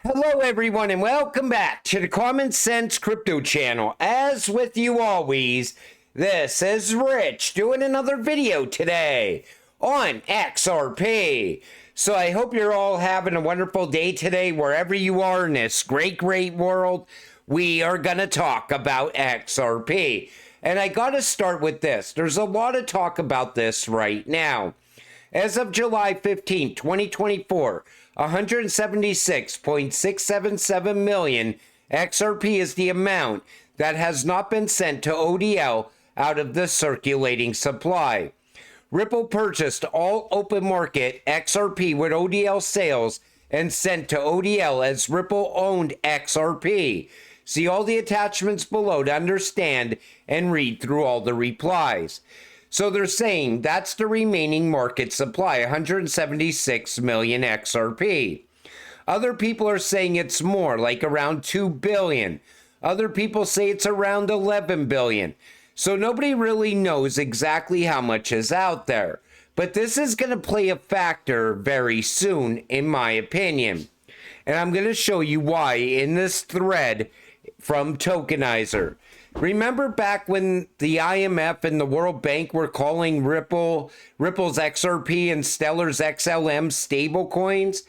Hello everyone and welcome back to the Common Sense Crypto channel. As with you always, this is Rich doing another video today on XRP. So I hope you're all having a wonderful day today wherever you are in this great world. We are going to talk about XRP. And I got to start with this. There's a lot of talk about this right now. As of July 15, 2024, 176.677 million XRP is the amount that has not been sent to ODL out of the circulating supply. Ripple purchased all open market XRP with ODL sales and sent to ODL as Ripple owned XRP. See all the attachments below to understand and read through all the replies. So they're saying that's the remaining market supply, 176 million XRP. Other people are saying it's more, like around 2 billion. Other people say it's around 11 billion. So nobody really knows exactly how much is out there. But this is going to play a factor very soon, in my opinion. And I'm going to show you why in this thread from Tokenizer. Remember back when the IMF and the World Bank were calling Ripple's XRP and Stellar's XLM stablecoins?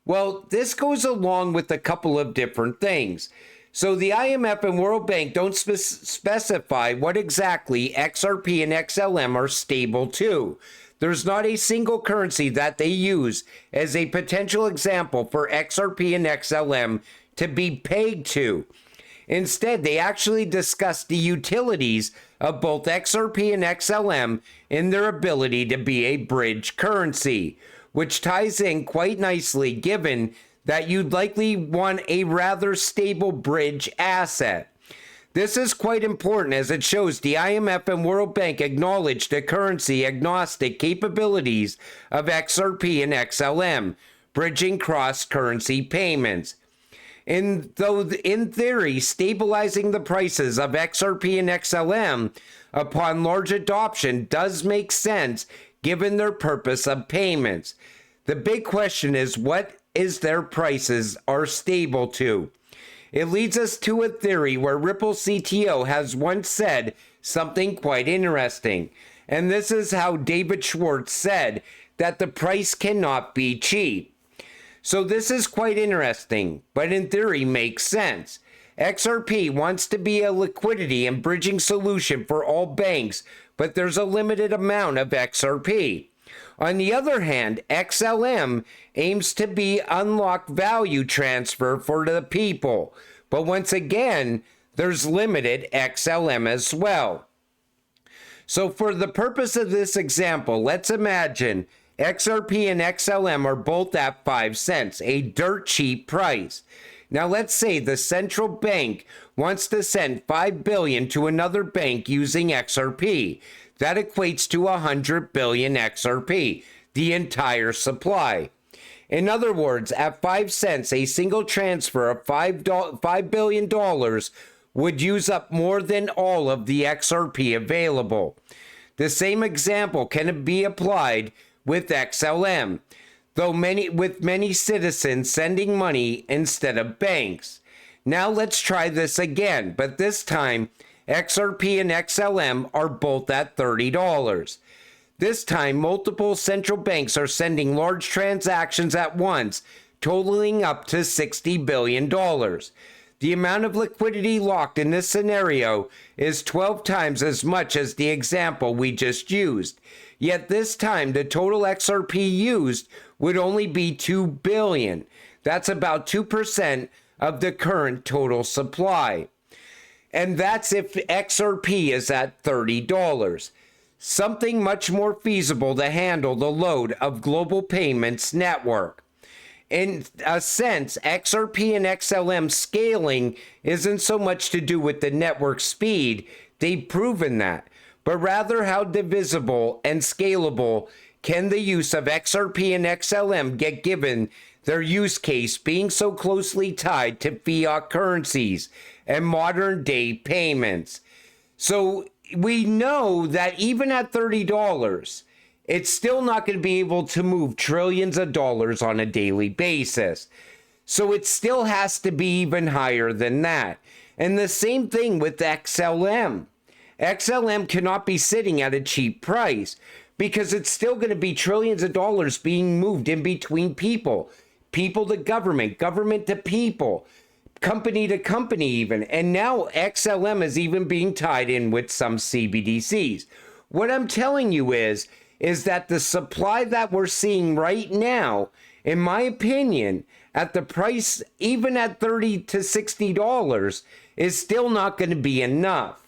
Well, this goes along with a couple of different things. So the IMF and World Bank don't specify what exactly XRP and XLM are stable to. There's not a single currency that they use as a potential example for XRP and XLM to be pegged to. Instead, they actually discuss the utilities of both XRP and XLM in their ability to be a bridge currency, which ties in quite nicely given that you'd likely want a rather stable bridge asset. This is quite important as it shows the IMF and World Bank acknowledge the currency agnostic capabilities of XRP and XLM, bridging cross-currency payments. And though in theory, stabilizing the prices of XRP and XLM upon large adoption does make sense given their purpose of payments. The big question is what is their prices are stable to? It leads us to a theory where Ripple CTO has once said something quite interesting. And this is how David Schwartz said that the price cannot be cheap. So this is quite interesting, but in theory makes sense. XRP wants to be a liquidity and bridging solution for all banks, but there's a limited amount of XRP. On the other hand, XLM aims to be unlocked value transfer for the people, but once again, there's limited XLM as well. So for the purpose of this example, let's imagine XRP and XLM are both at 5 cents, a dirt cheap price. Now let's say the central bank wants to send 5 billion to another bank using XRP. That equates to 100 billion XRP, the entire supply. In other words, at 5 cents, a single transfer of $5 billion would use up more than all of the XRP available. The same example can be applied with XLM, though many citizens sending money instead of banks. Now let's try this again, but this time XRP and XLM are both at $30. This time multiple central banks are sending large transactions at once, totaling up to $60 billion. The amount of liquidity locked in this scenario is 12 times as much as the example we just used. Yet this time, the total XRP used would only be 2 billion. That's about 2% of the current total supply. And that's if XRP is at $30. Something much more feasible to handle the load of global payments network. In a sense, XRP and XLM scaling isn't so much to do with the network speed, they've proven that, but rather how divisible and scalable can the use of XRP and XLM get given their use case being so closely tied to fiat currencies and modern day payments. So we know that even at $30, it's still not going to be able to move trillions of dollars on a daily basis. So it still has to be even higher than that. And the same thing with XLM. XLM cannot be sitting at a cheap price because it's still going to be trillions of dollars being moved in between people, people to government, government to people, company to company even. And now XLM is even being tied in with some CBDCs. What I'm telling you is that the supply that we're seeing right now, in my opinion, at the price, even at $30 to $60, is still not going to be enough.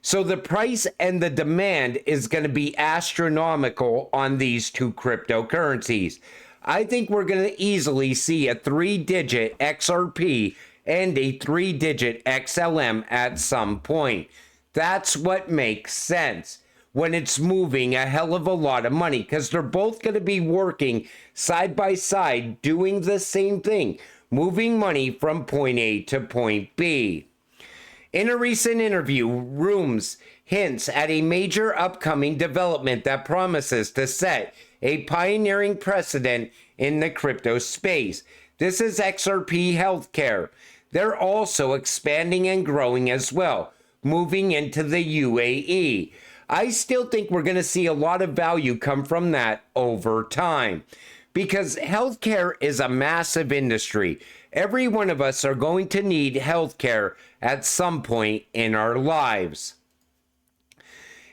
So the price and the demand is going to be astronomical on these two cryptocurrencies. I think we're going to easily see a 3-digit XRP and a 3-digit XLM at some point. That's what makes sense when it's moving a hell of a lot of money, because they're both going to be working side by side, doing the same thing, moving money from point A to point B. In a recent interview, Rooms hints at a major upcoming development that promises to set a pioneering precedent in the crypto space. This is XRP Healthcare. They're also expanding and growing as well, moving into the UAE. I still think we're going to see a lot of value come from that over time, because healthcare is a massive industry. Every one of us are going to need healthcare at some point in our lives.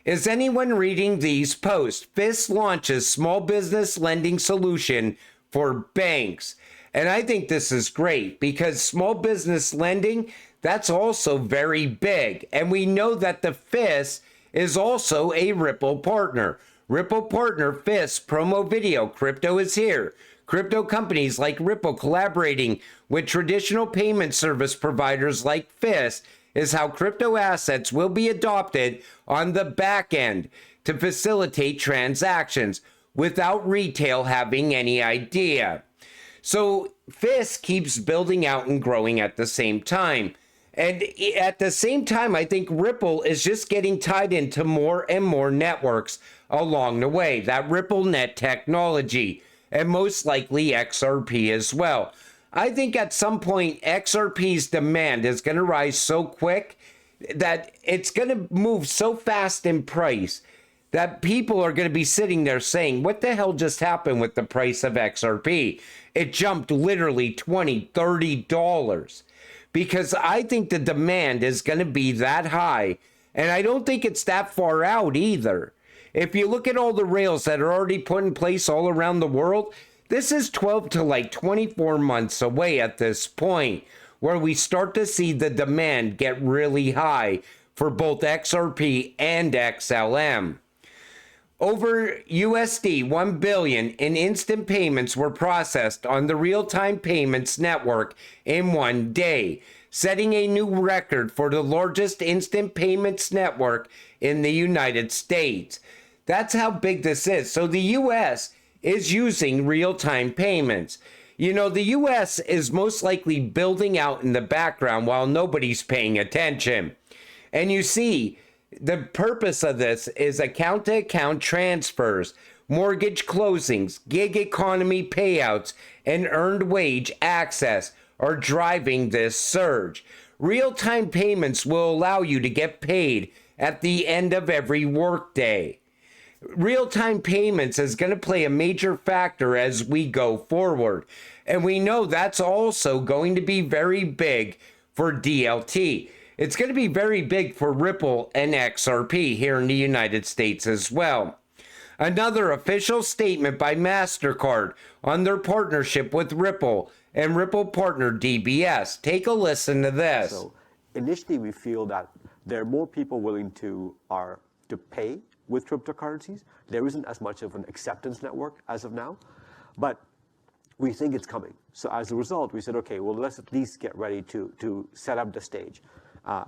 Is anyone reading these posts? FIS launches small business lending solution for banks. And I think this is great because small business lending, that's also very big. And we know that the FIS is also a Ripple partner. Ripple partner FIS promo video. Crypto is here. Crypto companies like Ripple collaborating with traditional payment service providers like FIS is how crypto assets will be adopted on the back end to facilitate transactions without retail having any idea. So FIS keeps building out and growing at the same time. And at the same time, I think Ripple is just getting tied into more and more networks along the way. That Ripple Net technology, and most likely XRP as well. I think at some point, XRP's demand is going to rise so quick that it's going to move so fast in price that people are going to be sitting there saying, what the hell just happened with the price of XRP? It jumped literally $20, $30. Because I think the demand is going to be that high. And I don't think it's that far out either. If you look at all the rails that are already put in place all around the world, this is 12 to like 24 months away at this point, where we start to see the demand get really high for both XRP and XLM. Over USD 1 billion in instant payments were processed on the real-time payments network in one day, setting a new record for the largest instant payments network in the United States. That's how big this is. So the US is using real-time payments. You know, the US is most likely building out in the background while nobody's paying attention. And you see, the purpose of this is account-to-account transfers, mortgage closings, gig economy payouts, and earned wage access are driving this surge. Real-time payments will allow you to get paid at the end of every workday. Real-time payments is going to play a major factor as we go forward. And we know that's also going to be very big for DLT. It's going to be very big for Ripple and XRP here in the United States as well. Another official statement by MasterCard on their partnership with Ripple and Ripple partner DBS. Take a listen to this. So initially we feel that there are more people willing to pay with cryptocurrencies. There isn't as much of an acceptance network as of now, but we think it's coming. So as a result, we said, okay, well, let's at least get ready to set up the stage.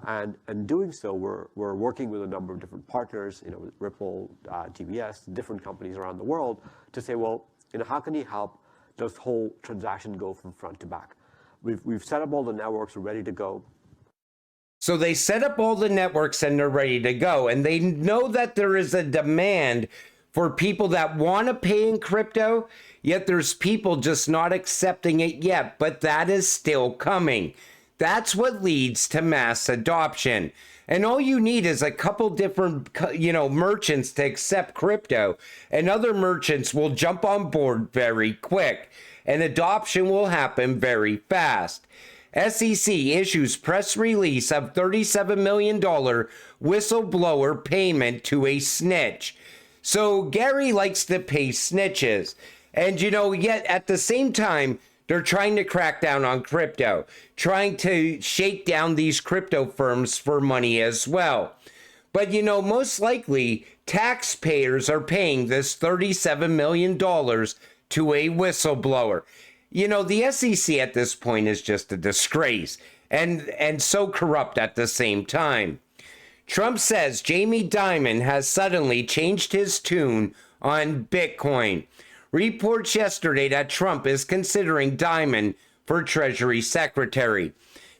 And in doing so, we're working with a number of different partners, with Ripple, TBS, different companies around the world, to say, well, how can you help this whole transaction go from front to back? We've set up all the networks, we're ready to go. So they set up all the networks and they're ready to go. And they know that there is a demand for people that want to pay in crypto, yet there's people just not accepting it yet, but that is still coming. That's what leads to mass adoption. And all you need is a couple different, merchants to accept crypto, and other merchants will jump on board very quick, and adoption will happen very fast. SEC issues press release of $37 million whistleblower payment to a snitch. So Gary likes to pay snitches. And, yet at the same time, they're trying to crack down on crypto, trying to shake down these crypto firms for money as well. But, most likely taxpayers are paying this $37 million to a whistleblower. The SEC at this point is just a disgrace and so corrupt at the same time. Trump says Jamie Dimon has suddenly changed his tune on Bitcoin. Reports yesterday that Trump is considering Dimon for Treasury Secretary.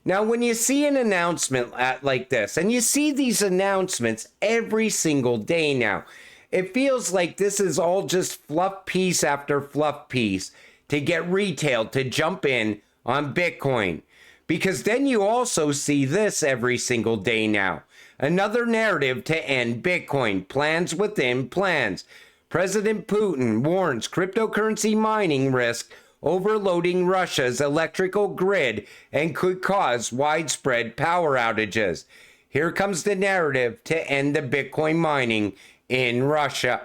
Now, when you see an announcement like this, and you see these announcements every single day now, it feels like this is all just fluff piece after fluff piece to get retail to jump in on Bitcoin. Because then you also see this every single day now. Another narrative to end Bitcoin, plans within plans. President Putin warns cryptocurrency mining risk overloading Russia's electrical grid and could cause widespread power outages. Here comes the narrative to end the Bitcoin mining in Russia.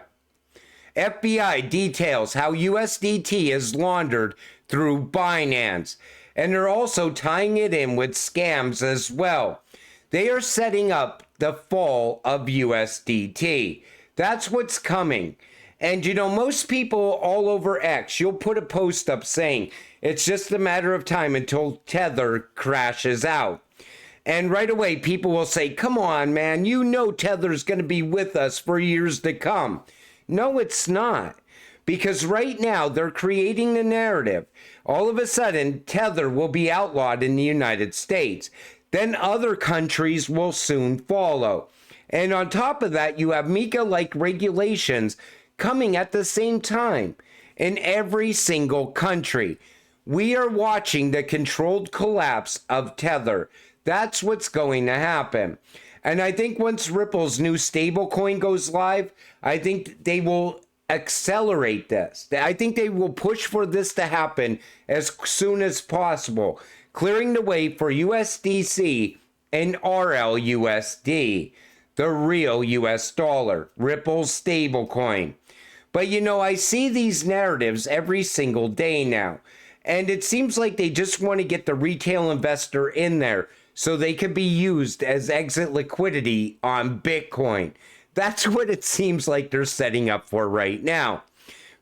FBI details how USDT is laundered through Binance, and they're also tying it in with scams as well. They are setting up the fall of USDT. That's what's coming. And most people all over X, you'll put a post up saying it's just a matter of time until Tether crashes out. And right away, people will say, come on, man, Tether's going to be with us for years to come. No, it's not. Because right now, they're creating the narrative. All of a sudden, Tether will be outlawed in the United States. Then other countries will soon follow. And on top of that, you have MiCA-like regulations coming at the same time in every single country. We are watching the controlled collapse of Tether. That's what's going to happen. And I think once Ripple's new stablecoin goes live, I think they will accelerate this. I think they will push for this to happen as soon as possible, clearing the way for USDC and RLUSD, the real US dollar, Ripple's stablecoin. But I see these narratives every single day now, and it seems like they just want to get the retail investor in there so they can be used as exit liquidity on Bitcoin. That's what it seems like they're setting up for right now.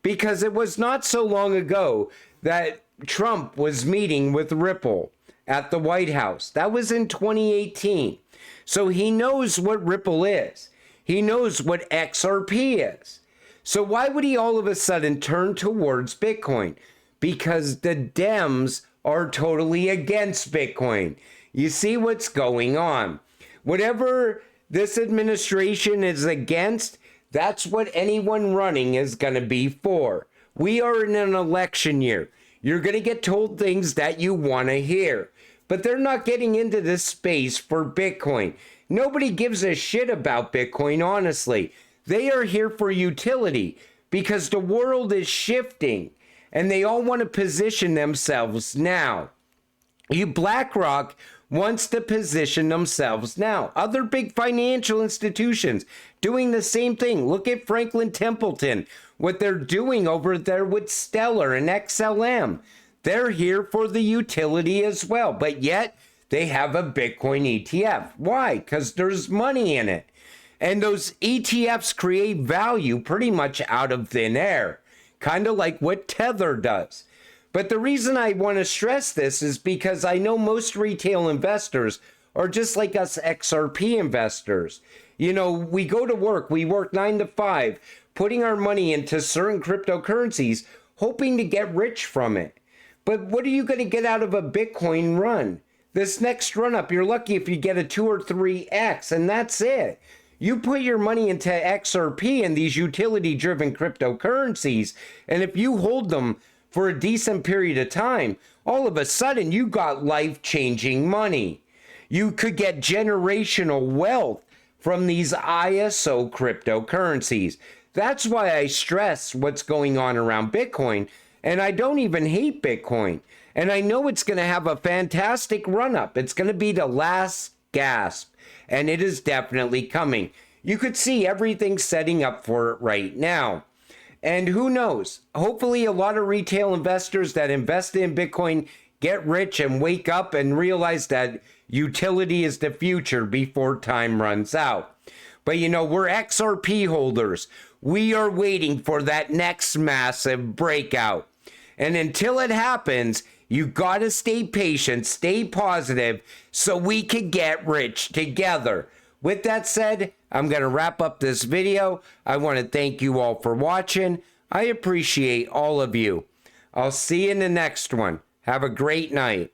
Because it was not so long ago that Trump was meeting with Ripple at the White House. That was in 2018. So he knows what Ripple is. He knows what XRP is. So why would he all of a sudden turn towards Bitcoin? Because the Dems are totally against Bitcoin. You see what's going on. Whatever this administration is against, that's what anyone running is going to be for. We are in an election year. You're going to get told things that you want to hear. But they're not getting into this space for Bitcoin. Nobody gives a shit about Bitcoin, honestly. They are here for utility because the world is shifting and they all want to position themselves now. BlackRock wants to position themselves now. Other big financial institutions doing the same thing. Look at Franklin Templeton, what they're doing over there with Stellar and XLM. They're here for the utility as well, but yet they have a Bitcoin ETF. Why? Because there's money in it. And those ETFs create value pretty much out of thin air, kind of like what Tether does. But the reason I want to stress this is because I know most retail investors are just like us XRP investors. We go to work, we work 9 to 5, putting our money into certain cryptocurrencies, hoping to get rich from it. But what are you going to get out of a Bitcoin run? This next run up, you're lucky if you get a 2 or 3x, and that's it. You put your money into XRP and these utility-driven cryptocurrencies, and if you hold them for a decent period of time, all of a sudden you got life-changing money. You could get generational wealth from these ISO cryptocurrencies. That's why I stress what's going on around Bitcoin, and I don't even hate Bitcoin. And I know it's going to have a fantastic run-up. It's going to be the last gasp, and it is definitely coming. You could see everything setting up for it right now. And who knows? Hopefully a lot of retail investors that invested in Bitcoin get rich and wake up and realize that utility is the future before time runs out. But you know, we're XRP holders. We are waiting for that next massive breakout. And until it happens, you gotta stay patient, stay positive, so we can get rich together. With that said, I'm gonna wrap up this video. I wanna thank you all for watching. I appreciate all of you. I'll see you in the next one. Have a great night.